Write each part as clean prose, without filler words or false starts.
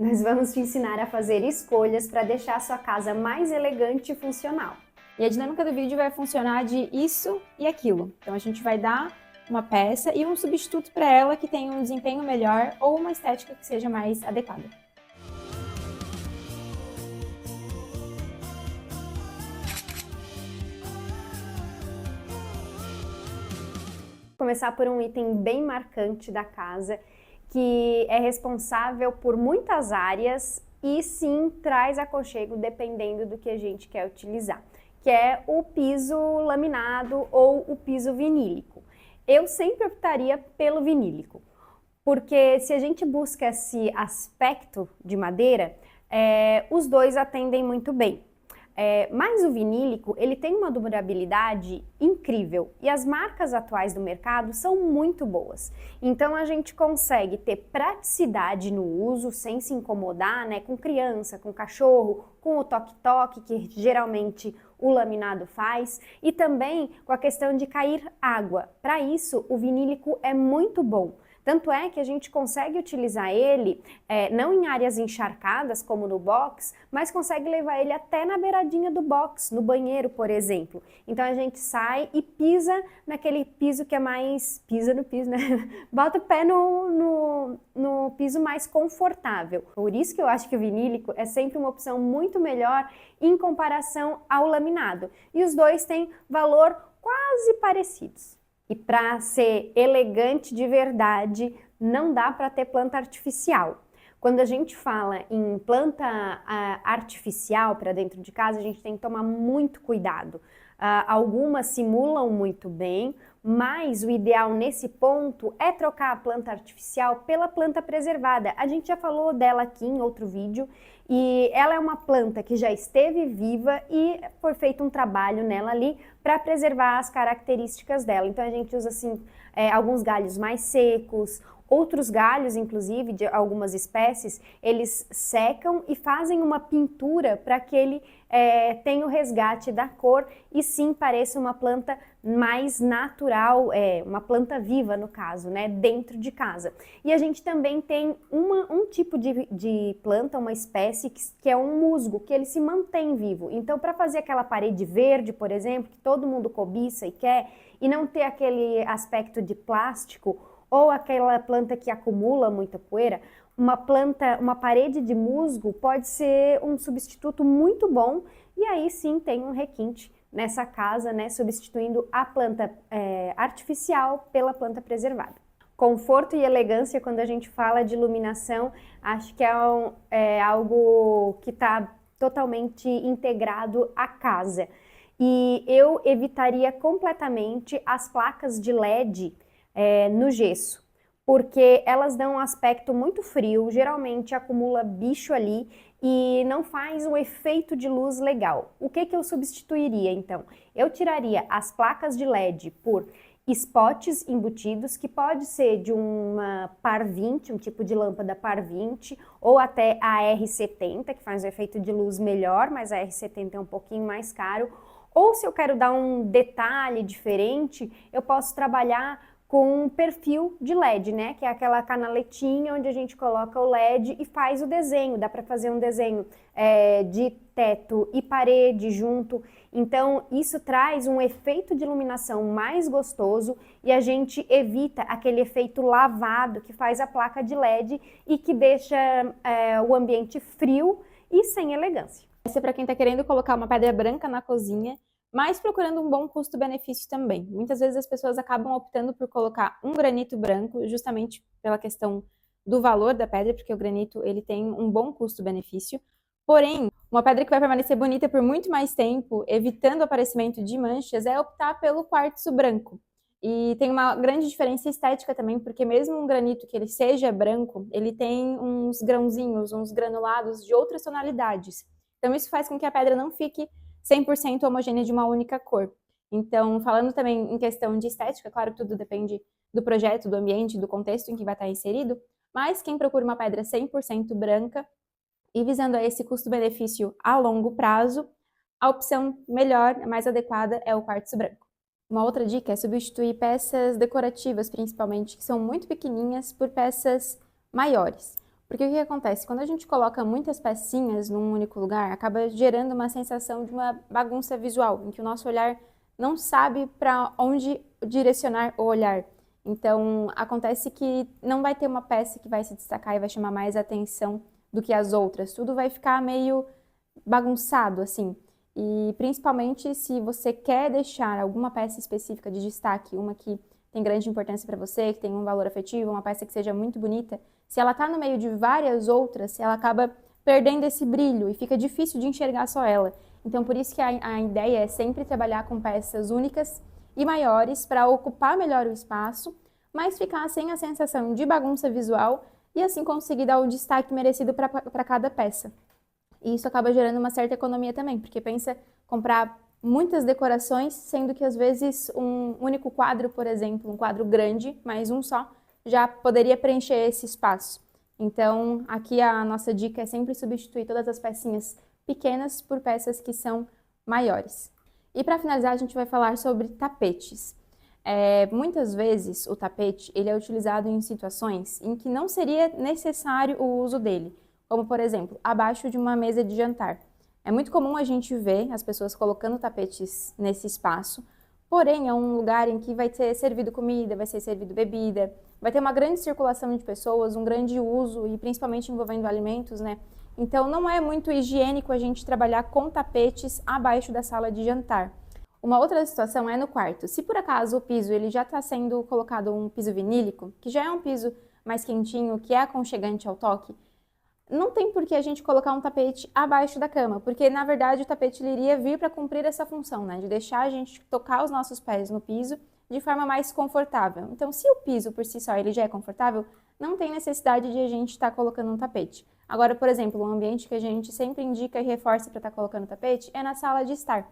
Nós vamos te ensinar a fazer escolhas para deixar a sua casa mais elegante e funcional. E a dinâmica do vídeo vai funcionar de isso e aquilo. Então a gente vai dar uma peça e um substituto para ela que tenha um desempenho melhor ou uma estética que seja mais adequada. Começar por um item bem marcante da casa, que é responsável por muitas áreas e sim traz aconchego dependendo do que a gente quer utilizar, que é o piso laminado ou o piso vinílico. Eu sempre optaria pelo vinílico, porque se a gente busca esse aspecto de madeira, os dois atendem muito bem. Mas o vinílico, ele tem uma durabilidade incrível e as marcas atuais do mercado são muito boas. Então a gente consegue ter praticidade no uso sem se incomodar, né, com criança, com cachorro, com o toque-toque que geralmente o laminado faz e também com a questão de cair água. Para isso, o vinílico é muito bom. Tanto é que a gente consegue utilizar ele não em áreas encharcadas, como no box, mas consegue levar ele até na beiradinha do box, no banheiro, por exemplo. Então a gente sai e pisa naquele piso que é mais... pisa no piso, né? Bota o pé no piso mais confortável. Por isso que eu acho que o vinílico é sempre uma opção muito melhor em comparação ao laminado. E os dois têm valor quase parecidos. E para ser elegante de verdade, não dá para ter planta artificial. Quando a gente fala em planta artificial para dentro de casa, a gente tem que tomar muito cuidado. Algumas simulam muito bem, mas o ideal nesse ponto é trocar a planta artificial pela planta preservada. A gente já falou dela aqui em outro vídeo e ela é uma planta que já esteve viva e foi feito um trabalho nela ali para preservar as características dela. Então a gente usa assim alguns galhos mais secos, outros galhos, inclusive, de algumas espécies, eles secam e fazem uma pintura para que ele tenha o resgate da cor e sim pareça uma planta mais natural, uma planta viva no caso, né, dentro de casa. E a gente também tem um tipo de planta, uma espécie que é um musgo, que ele se mantém vivo. Então, para fazer aquela parede verde, por exemplo, que todo mundo cobiça e quer, e não ter aquele aspecto de plástico, ou aquela planta que acumula muita poeira, uma parede de musgo pode ser um substituto muito bom e aí sim tem um requinte nessa casa, né, substituindo a planta artificial pela planta preservada. Conforto e elegância, quando a gente fala de iluminação, acho que é algo que está totalmente integrado à casa. E eu evitaria completamente as placas de LED no gesso, porque elas dão um aspecto muito frio, geralmente acumula bicho ali e não faz um efeito de luz legal. O que eu substituiria então? Eu tiraria as placas de LED por spots embutidos, que pode ser de uma par 20, um tipo de lâmpada par 20, ou até a R70, que faz um efeito de luz melhor, mas a R70 é um pouquinho mais caro. Ou se eu quero dar um detalhe diferente, eu posso trabalhar com um perfil de LED, né? Que é aquela canaletinha onde a gente coloca o LED e faz o desenho. Dá para fazer um desenho de teto e parede junto. Então, isso traz um efeito de iluminação mais gostoso e a gente evita aquele efeito lavado que faz a placa de LED e que deixa o ambiente frio e sem elegância. Essa é para quem está querendo colocar uma pedra branca na cozinha, mas procurando um bom custo-benefício também. Muitas vezes as pessoas acabam optando por colocar um granito branco, justamente pela questão do valor da pedra, porque o granito ele tem um bom custo-benefício. Porém, uma pedra que vai permanecer bonita por muito mais tempo, evitando o aparecimento de manchas, é optar pelo quartzo branco. E tem uma grande diferença estética também, porque mesmo um granito que ele seja branco, ele tem uns grãozinhos, uns granulados de outras tonalidades. Então isso faz com que a pedra não fique 100% homogênea de uma única cor. Então, falando também em questão de estética, claro que tudo depende do projeto, do ambiente, do contexto em que vai estar inserido, mas quem procura uma pedra 100% branca e visando a esse custo-benefício a longo prazo, a opção melhor, mais adequada é o quartzo branco. Uma outra dica é substituir peças decorativas, principalmente, que são muito pequenininhas, por peças maiores. Porque o que acontece? Quando a gente coloca muitas pecinhas num único lugar, acaba gerando uma sensação de uma bagunça visual, em que o nosso olhar não sabe para onde direcionar o olhar. Então, acontece que não vai ter uma peça que vai se destacar e vai chamar mais atenção do que as outras. Tudo vai ficar meio bagunçado, assim. E principalmente se você quer deixar alguma peça específica de destaque, uma que tem grande importância para você, que tem um valor afetivo, uma peça que seja muito bonita, se ela está no meio de várias outras, ela acaba perdendo esse brilho e fica difícil de enxergar só ela. Então, por isso que a ideia é sempre trabalhar com peças únicas e maiores para ocupar melhor o espaço, mas ficar sem a sensação de bagunça visual e assim conseguir dar o destaque merecido para cada peça. E isso acaba gerando uma certa economia também, porque pensa comprar muitas decorações, sendo que às vezes um único quadro, por exemplo, um quadro grande, mas um só, já poderia preencher esse espaço. Então, aqui a nossa dica é sempre substituir todas as pecinhas pequenas por peças que são maiores. E para finalizar, a gente vai falar sobre tapetes. Muitas vezes o tapete ele é utilizado em situações em que não seria necessário o uso dele, como por exemplo, abaixo de uma mesa de jantar. É muito comum a gente ver as pessoas colocando tapetes nesse espaço, porém é um lugar em que vai ser servido comida, vai ser servido bebida, vai ter uma grande circulação de pessoas, um grande uso e principalmente envolvendo alimentos, né? Então não é muito higiênico a gente trabalhar com tapetes abaixo da sala de jantar. Uma outra situação é no quarto. Se por acaso o piso ele já está sendo colocado um piso vinílico, que já é um piso mais quentinho, que é aconchegante ao toque, não tem por que a gente colocar um tapete abaixo da cama, porque na verdade o tapete ele iria vir para cumprir essa função, né, de deixar a gente tocar os nossos pés no piso de forma mais confortável. Então, se o piso por si só ele já é confortável, não tem necessidade de a gente estar colocando um tapete. Agora, por exemplo, um ambiente que a gente sempre indica e reforça para estar colocando tapete é na sala de estar.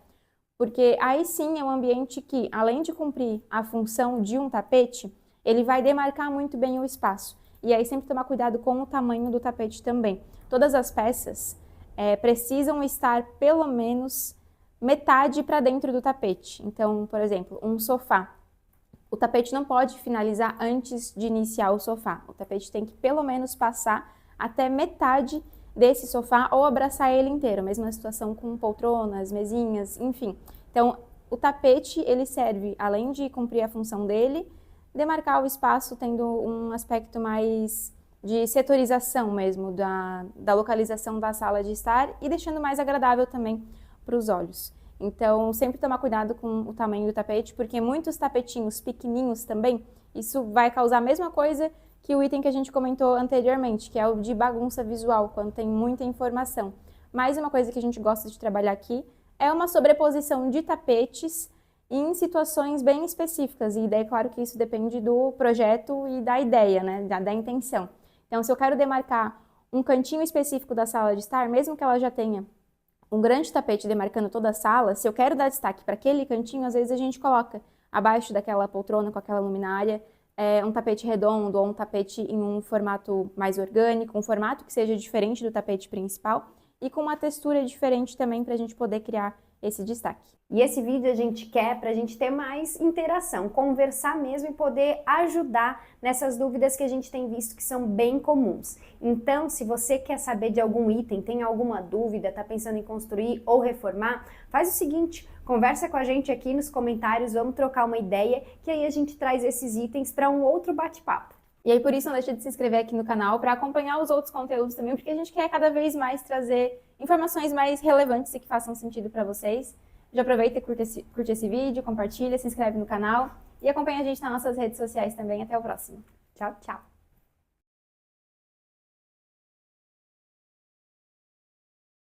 Porque aí sim é um ambiente que, além de cumprir a função de um tapete, ele vai demarcar muito bem o espaço. E aí sempre tomar cuidado com o tamanho do tapete também. Todas as peças precisam estar pelo menos metade para dentro do tapete. Então, por exemplo, um sofá. O tapete não pode finalizar antes de iniciar o sofá. O tapete tem que pelo menos passar até metade desse sofá ou abraçar ele inteiro. Mesma situação com poltronas, mesinhas, enfim. Então, o tapete ele serve, além de cumprir a função dele, demarcar o espaço tendo um aspecto mais de setorização mesmo da localização da sala de estar e deixando mais agradável também para os olhos. Então, sempre tomar cuidado com o tamanho do tapete, porque muitos tapetinhos pequenininhos também, isso vai causar a mesma coisa que o item que a gente comentou anteriormente, que é o de bagunça visual, quando tem muita informação. Mais uma coisa que a gente gosta de trabalhar aqui é uma sobreposição de tapetes em situações bem específicas, e daí, claro que isso depende do projeto e da ideia, né, da intenção. Então, se eu quero demarcar um cantinho específico da sala de estar, mesmo que ela já tenha um grande tapete demarcando toda a sala, se eu quero dar destaque para aquele cantinho, às vezes a gente coloca abaixo daquela poltrona com aquela luminária, um tapete redondo ou um tapete em um formato mais orgânico, um formato que seja diferente do tapete principal e com uma textura diferente também para a gente poder criar esse destaque. E esse vídeo a gente quer para a gente ter mais interação, conversar mesmo e poder ajudar nessas dúvidas que a gente tem visto que são bem comuns. Então, se você quer saber de algum item, tem alguma dúvida, está pensando em construir ou reformar, faz o seguinte, conversa com a gente aqui nos comentários, vamos trocar uma ideia, que aí a gente traz esses itens para um outro bate-papo. E aí, por isso, não deixa de se inscrever aqui no canal para acompanhar os outros conteúdos também, porque a gente quer cada vez mais trazer informações mais relevantes e que façam sentido para vocês. Já aproveita e curte esse vídeo, compartilha, se inscreve no canal e acompanha a gente nas nossas redes sociais também. Até o próximo. Tchau, tchau!